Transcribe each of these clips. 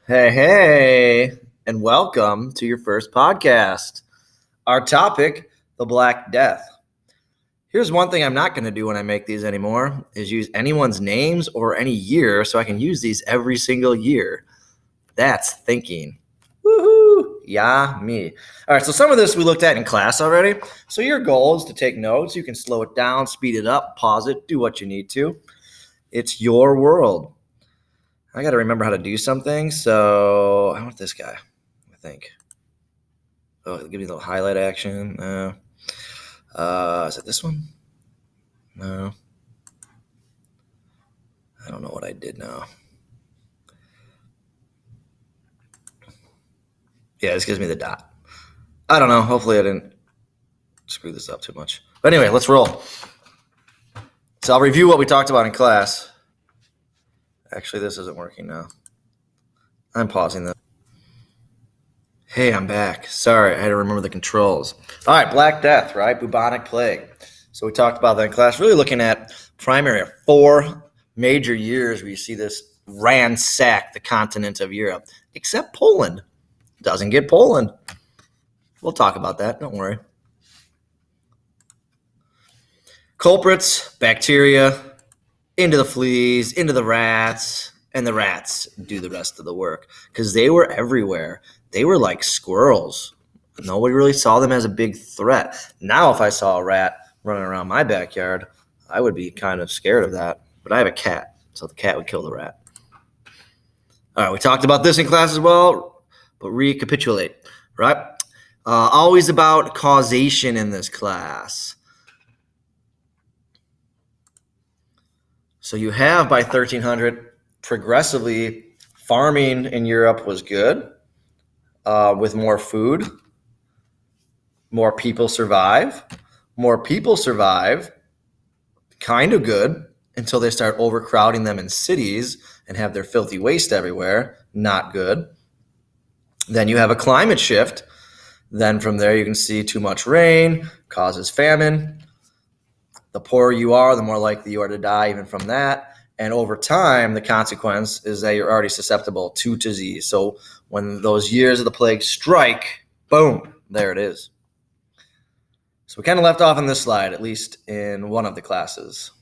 Hey, and welcome to your first podcast. Our topic, the Black Death. Here's one thing I'm not going to do when I make these anymore is use anyone's names or any year so I can use these every single year. That's thinking. Woohoo! Yeah, me. All right, so some of this we looked at in class already. So your goal is to take notes. You can slow it down, speed it up, pause it, do what you need to. It's your world. I got to remember how to do something. So I want this guy, I think. Oh, give me a little highlight action. No. Is it this one? No. I don't know what I did now. Yeah, this gives me the dot. I don't know. Hopefully I didn't screw this up too much. But anyway, let's roll. So I'll review what we talked about in class. Actually, this isn't working now. I'm pausing this. Hey, I'm back. Sorry, I had to remember the controls. All right, Black Death, right? Bubonic plague. So we talked about that in class, really looking at primary 4 major years where you see this ransack the continent of Europe, except Poland. Doesn't get Poland. We'll talk about that. Don't worry. Culprits, bacteria, into the fleas, into the rats, and the rats do the rest of the work because they were everywhere. They were like squirrels. Nobody really saw them as a big threat. Now, if I saw a rat running around my backyard, I would be kind of scared of that. But I have a cat, so the cat would kill the rat. All right, we talked about this in class as well, but recapitulate, right? Always about causation in this class. So you have by 1300, progressively, farming in Europe was good with more food. More people survive. More people survive, kind of good, until they start overcrowding them in cities and have their filthy waste everywhere. Not good. Then you have a climate shift. Then from there you can see too much rain causes famine. The poorer you are, the more likely you are to die even from that. And over time, the consequence is that you're already susceptible to disease. So when those years of the plague strike, boom, there it is. So we kind of left off on this slide, at least in one of the classes.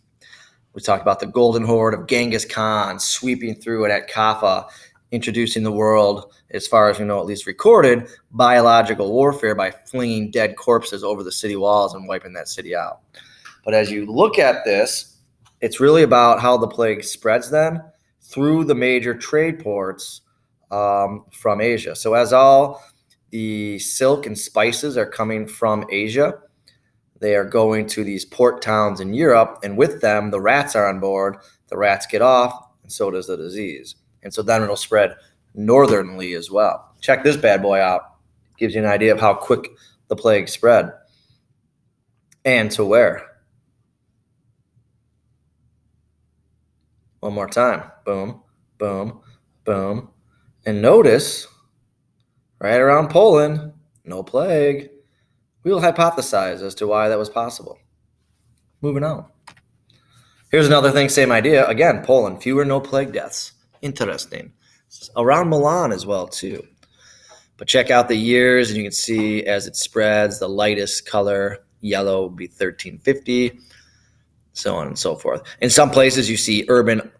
We talked about the golden horde of Genghis Khan sweeping through it at Kaffa, introducing the world, as far as we know, at least recorded, biological warfare by flinging dead corpses over the city walls and wiping that city out. But as you look at this, it's really about how the plague spreads then through the major trade ports from Asia. So as all the silk and spices are coming from Asia, they are going to these port towns in Europe, and with them, the rats are on board. The rats get off, and so does the disease. And so then it'll spread northernly as well. Check this bad boy out. Gives you an idea of how quick the plague spread. And to where? One more time. Boom, boom, boom. And notice, right around Poland, no plague. We'll hypothesize as to why that was possible. Moving on. Here's another thing, same idea. Again, Poland, fewer no plague deaths. Interesting. Around Milan as well, too. But check out the years, and you can see as it spreads, the lightest color, yellow, would be 1350, so on and so forth. In some places, you see urban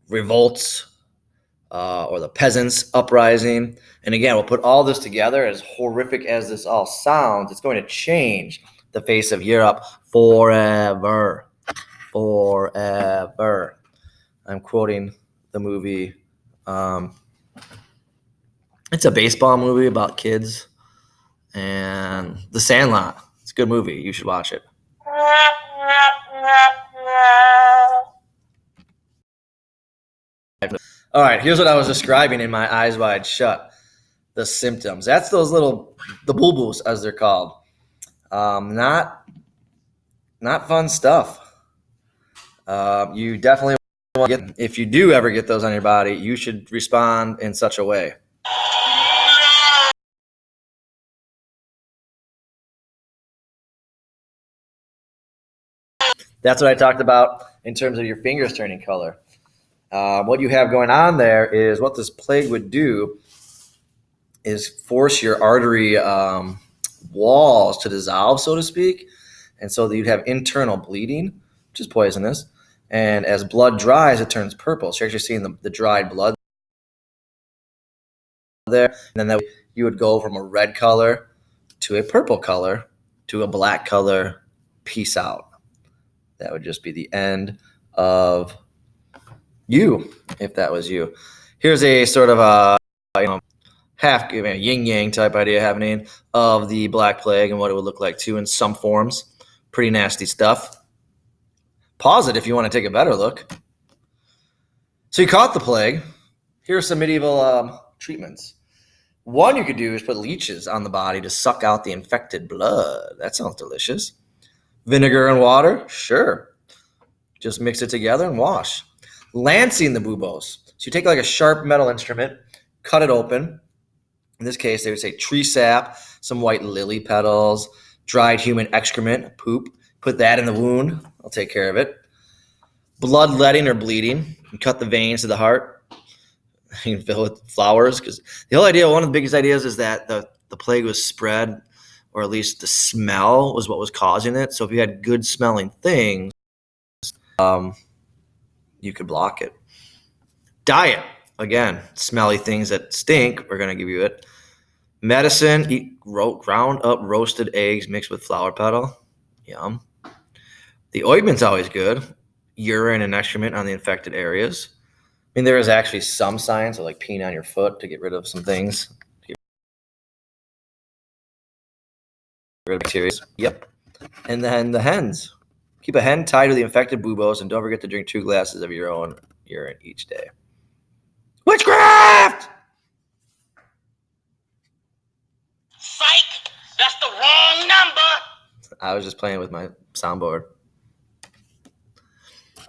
revolts or the peasants uprising. And again, we'll put all this together. As horrific as this all sounds, it's going to change the face of Europe forever. Forever. I'm quoting the movie. It's a baseball movie about kids, and The Sandlot. It's a good movie. You should watch it. All right, here's what I was describing in my eyes wide shut. The symptoms. That's those little, the boo-boos, as they're called. Not fun stuff. You definitely want to get, if you do ever get those on your body, you should respond in such a way. That's what I talked about in terms of your fingers turning color. What you have going on there is what this plague would do is force your artery walls to dissolve, so to speak. And so that you'd have internal bleeding, which is poisonous. And as blood dries, it turns purple. So you're actually seeing the dried blood there. And then you would go from a red color to a purple color to a black color. Peace out. That would just be the end of you, if that was you. Here's a sort of a half yin yang type idea happening of the Black Plague and what it would look like too in some forms. Pretty nasty stuff. Pause it if you want to take a better look. So you caught the plague. Here are some medieval treatments. One you could do is put leeches on the body to suck out the infected blood. That sounds delicious. Vinegar and water? Sure. Just mix it together and wash. Lancing the buboes. So you take like a sharp metal instrument, cut it open. In this case, they would say tree sap, some white lily petals, dried human excrement, poop. Put that in the wound. I'll take care of it. Bloodletting or bleeding. You cut the veins to the heart. You can fill it with flowers. Because the whole idea, one of the biggest ideas is that the plague was spread, or at least the smell was what was causing it. So if you had good smelling things, you could block it. Diet. Again, smelly things that stink, we're going to give you it. Medicine, eat ground up roasted eggs mixed with flower petal. Yum. The ointment's always good. Urine and excrement on the infected areas. I mean, there is actually some science of like peeing on your foot to get rid of some things. Get rid of bacteria. Yep. And then the hens. Keep a hen tied to the infected buboes and don't forget to drink 2 glasses of your own urine each day. Witchcraft! Psych! That's the wrong number! I was just playing with my soundboard.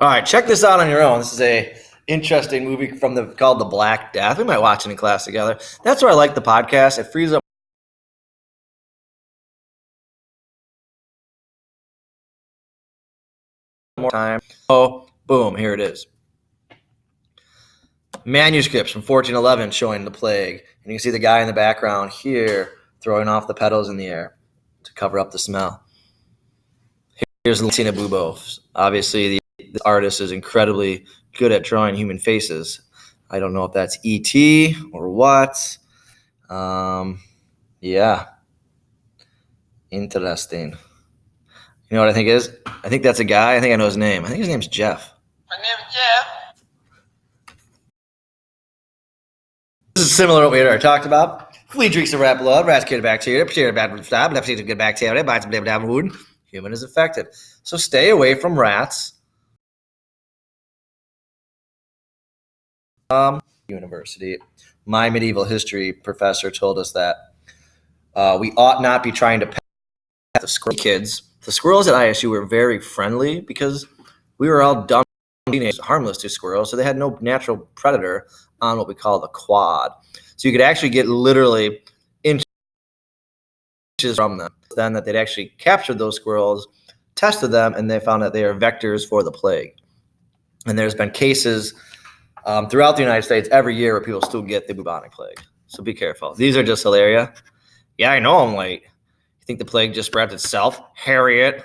All right, check this out on your own. This is a interesting movie called The Black Death. We might watch it in class together. That's where I like the podcast. It frees up more time. Oh, boom, here it is. Manuscripts from 1411 showing the plague. And you can see the guy in the background here throwing off the petals in the air to cover up the smell. Here's Lancing a bubo. Obviously, the artist is incredibly good at drawing human faces. I don't know if that's E.T. or what. Yeah. Interesting. You know what I think is? I think that's a guy. I think I know his name. I think his name's Jeff. My name's Jeff. This is similar to what we had already talked about. Flea drinks the rat blood, rats carry bacteria, bacteria bad stab, left sees a good bacteria, bites a down wound. Human is affected. So stay away from rats. University. My medieval history professor told us that we ought not be trying to pet the squirrel kids. The squirrels at ISU were very friendly because we were all dumb teenagers, harmless to squirrels, so they had no natural predator on what we call the quad. So you could actually get literally inches from them. Then that they'd actually captured those squirrels, tested them, and they found that they are vectors for the plague. And there's been cases throughout the United States every year where people still get the bubonic plague. So be careful. These are just hilarious. Yeah, I know I'm late. You think the plague just spread itself? Harriet.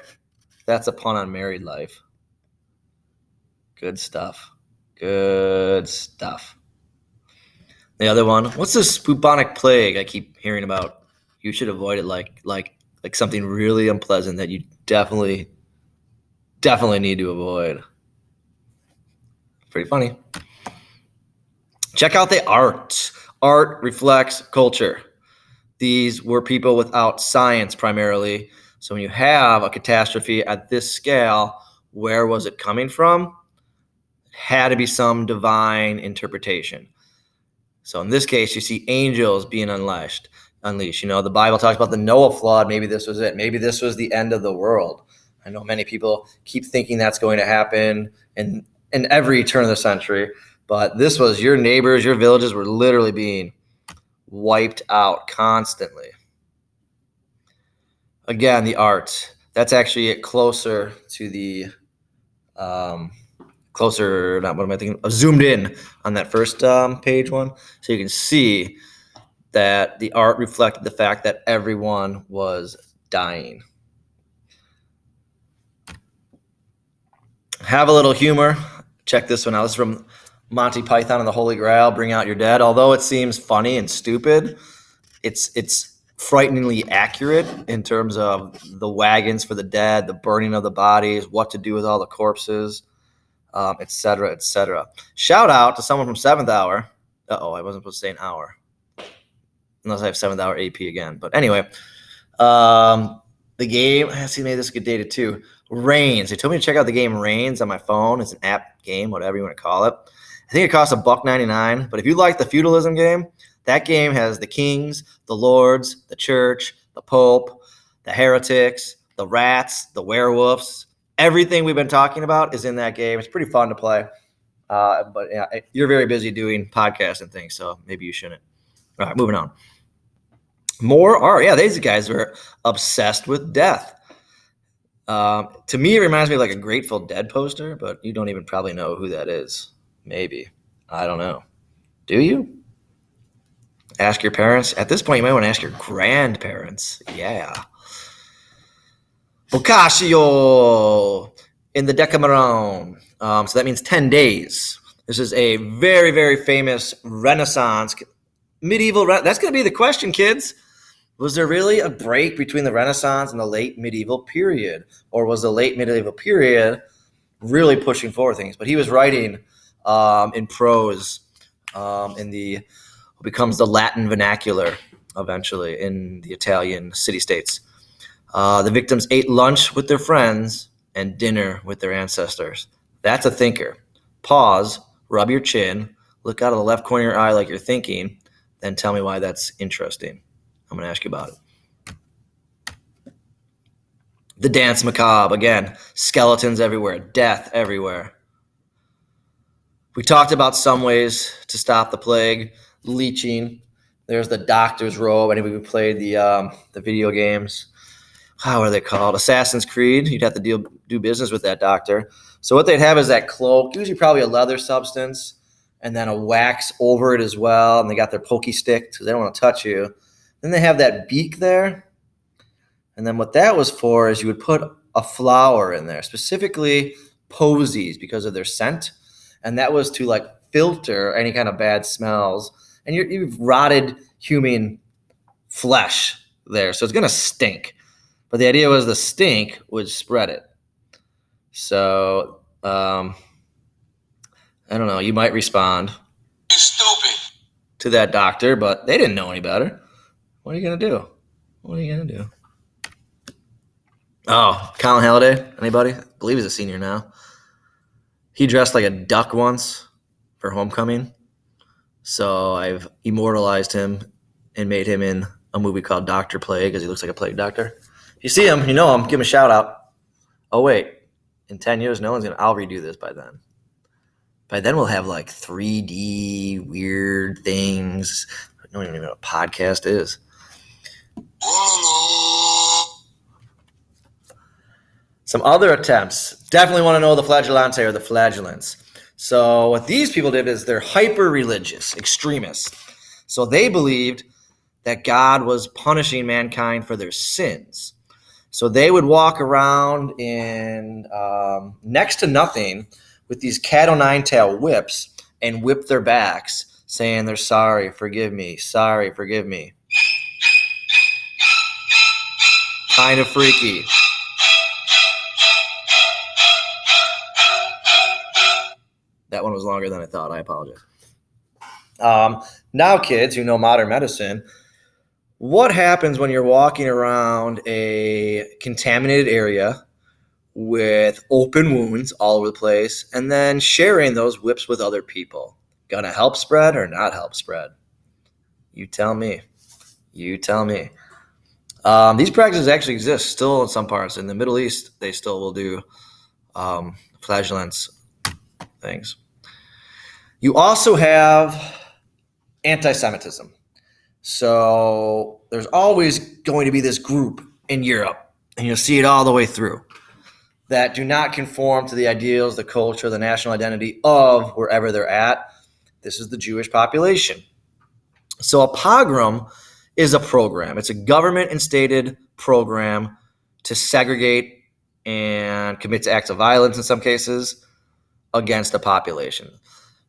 That's a pun on married life. Good stuff. Good stuff. The other one, what's this bubonic plague I keep hearing about? You should avoid it like something really unpleasant that you definitely need to avoid. Pretty funny. Check out the art. Art reflects culture. These were people without science primarily. So when you have a catastrophe at this scale, where was it coming from? It had to be some divine interpretation. So in this case, you see angels being unleashed. You know, the Bible talks about the Noah flood. Maybe this was it. Maybe this was the end of the world. I know many people keep thinking that's going to happen in every turn of the century. But this was your neighbors, your villages were literally being wiped out constantly. Again, the art. That's actually closer to the closer, not what am I thinking? Zoomed in on that first page one, so you can see that the art reflected the fact that everyone was dying. Have a little humor. Check this one out. This is from Monty Python and the Holy Grail, Bring Out Your Dead. Although it seems funny and stupid, it's frighteningly accurate in terms of the wagons for the dead, the burning of the bodies, what to do with all the corpses, et cetera, et cetera. Shout out to someone from 7th Hour. I wasn't supposed to say an hour. Unless I have 7th Hour AP again. But anyway, the game, I see, maybe this get dated too. Reigns. They told me to check out the game Reigns on my phone. It's an app game, whatever you want to call it. I think it costs $1.99. But if you like the feudalism game, that game has the kings, the lords, the church, the pope, the heretics, the rats, the werewolves. Everything we've been talking about is in that game. It's pretty fun to play. But yeah, you're very busy doing podcasts and things, so maybe you shouldn't. All right, moving on. More art. Yeah, these guys are obsessed with death. To me, it reminds me of like a Grateful Dead poster, but you don't even probably know who that is. Maybe. I don't know. Do you? Ask your parents. At this point, you might want to ask your grandparents. Yeah. Boccaccio in the Decameron. So that means 10 days. This is a very, very famous Renaissance, medieval. That's going to be the question, kids. Was there really a break between the Renaissance and the late medieval period? Or was the late medieval period really pushing forward things? But he was writing in prose in the what becomes the Latin vernacular eventually in the Italian city-states. The victims ate lunch with their friends and dinner with their ancestors. That's a thinker. Pause, rub your chin, look out of the left corner of your eye like you're thinking, then tell me why that's interesting. I'm going to ask you about it. The Dance Macabre. Again, skeletons everywhere, death everywhere. We talked about some ways to stop the plague, leeching. There's the doctor's robe. Anybody who played the video games, how are they called? Assassin's Creed. You'd have to do business with that doctor. So what they'd have is that cloak, usually probably a leather substance, and then a wax over it as well. And they got their pokey stick because they don't want to touch you. Then they have that beak there. And then what that was for is you would put a flower in there, specifically posies because of their scent. And that was to like filter any kind of bad smells. And you've rotted human flesh there. So it's going to stink. But the idea was the stink would spread it. So, I don't know. You might respond. You're stupid. To that doctor, but they didn't know any better. What are you going to do? What are you going to do? Oh, Colin Halliday. Anybody? I believe he's a senior now. He dressed like a duck once for homecoming. So I've immortalized him and made him in a movie called Dr. Plague because he looks like a plague doctor. If you see him, you know him, give him a shout out. Oh, wait. In 10 years, I'll redo this by then. By then, we'll have like 3D weird things. I don't even know what a podcast is. Some other attempts. Definitely want to know the flagellante or the flagellants. So what these people did is they're hyper-religious extremists. So they believed that God was punishing mankind for their sins. So they would walk around in next to nothing with these cat o' nine tail whips and whip their backs, saying they're sorry, forgive me, sorry, forgive me. Kind of freaky. That one was longer than I thought. I apologize. Now, kids who know modern medicine, what happens when you're walking around a contaminated area with open wounds all over the place and then sharing those whips with other people? Gonna help spread or not help spread? You tell me. You tell me. These practices actually exist still in some parts. In the Middle East, they still will do flagellants things. You also have anti-Semitism. So there's always going to be this group in Europe, and you'll see it all the way through. that do not conform to the ideals, the culture, the national identity of wherever they're at. This is the Jewish population. So a pogrom is a program. It's a government-instated program to segregate and commit acts of violence in some cases against a population.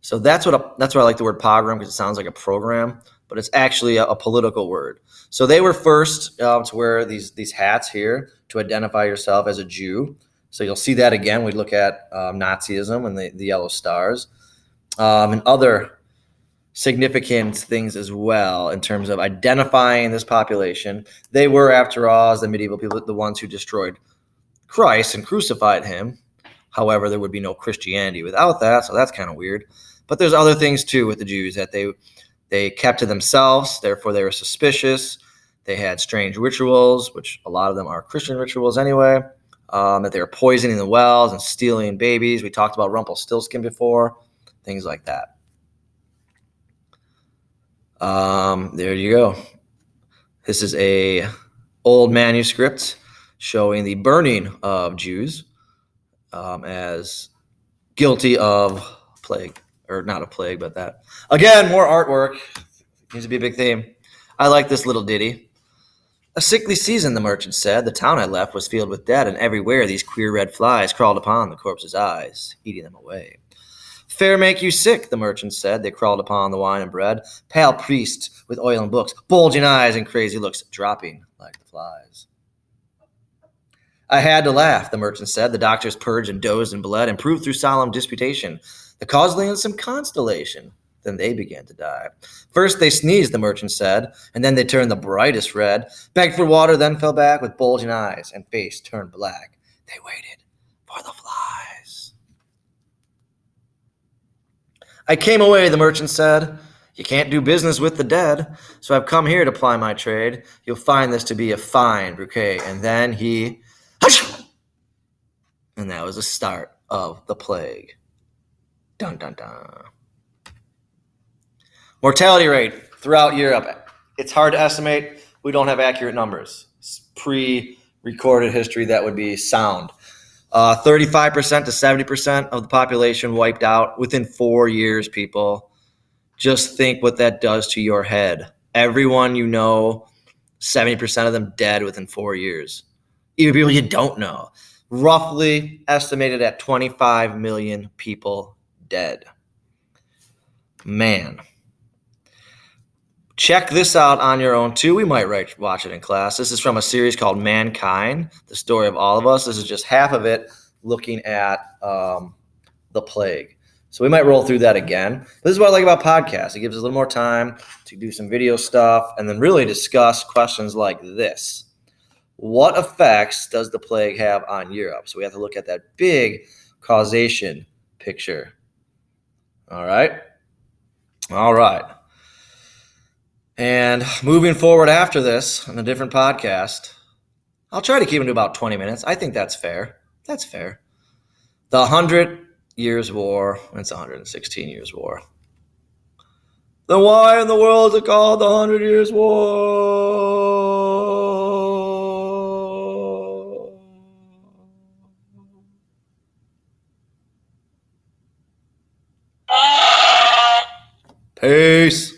So that's why I like the word pogrom, because it sounds like a program, but it's actually a political word. So they were first to wear these hats here to identify yourself as a Jew. So you'll see that again. We look at Nazism and the yellow stars, and other significant things as well in terms of identifying this population. They were, after all, as the medieval people, the ones who destroyed Christ and crucified him. However, there would be no Christianity without that, so that's kind of weird. But there's other things too with the Jews that they kept to themselves, therefore they were suspicious. They had strange rituals, which a lot of them are Christian rituals anyway, that they were poisoning the wells and stealing babies. We talked about Rumpelstiltskin before, things like that. There you go. This is a old manuscript showing the burning of Jews as guilty of plague, or not a plague, but that. Again, more artwork. Needs to be a big theme. I like this little ditty. A sickly season, the merchant said. The town I left was filled with dead, and everywhere these queer red flies crawled upon the corpses' eyes, eating them away. Fair make you sick, the merchant said. They crawled upon the wine and bread. Pale priests with oil and books, bulging eyes and crazy looks, dropping like the flies. I had to laugh, the merchant said. The doctors purged and dozed and bled and proved through solemn disputation the cause lay in some constellation. Then they began to die. First they sneezed, the merchant said, and then they turned the brightest red, begged for water, then fell back with bulging eyes and face turned black. They waited for the flies. I came away, the merchant said. You can't do business with the dead, so I've come here to ply my trade. You'll find this to be a fine bouquet. And then he... Hush! And that was the start of the plague. Dun, dun, dun. Mortality rate throughout Europe. It's hard to estimate. We don't have accurate numbers. It's pre-recorded history that would be sound. 35% to 70% of the population wiped out within 4 years, people. Just think what that does to your head. Everyone you know, 70% of them dead within 4 years. Even people you don't know. Roughly estimated at 25 million people dead. Man. Check this out on your own, too. We might watch it in class. This is from a series called Mankind, the story of all of us. This is just half of it looking at the plague. So we might roll through that again. This is what I like about podcasts. It gives us a little more time to do some video stuff and then really discuss questions like this. What effects does the plague have on Europe? So we have to look at that big causation picture. All right. And moving forward after this on a different podcast, I'll try to keep it to about 20 minutes. I think that's fair. That's fair. The 100 Years' War. It's 116 Years' War. Then why in the world is it called the 100 Years' War? Peace.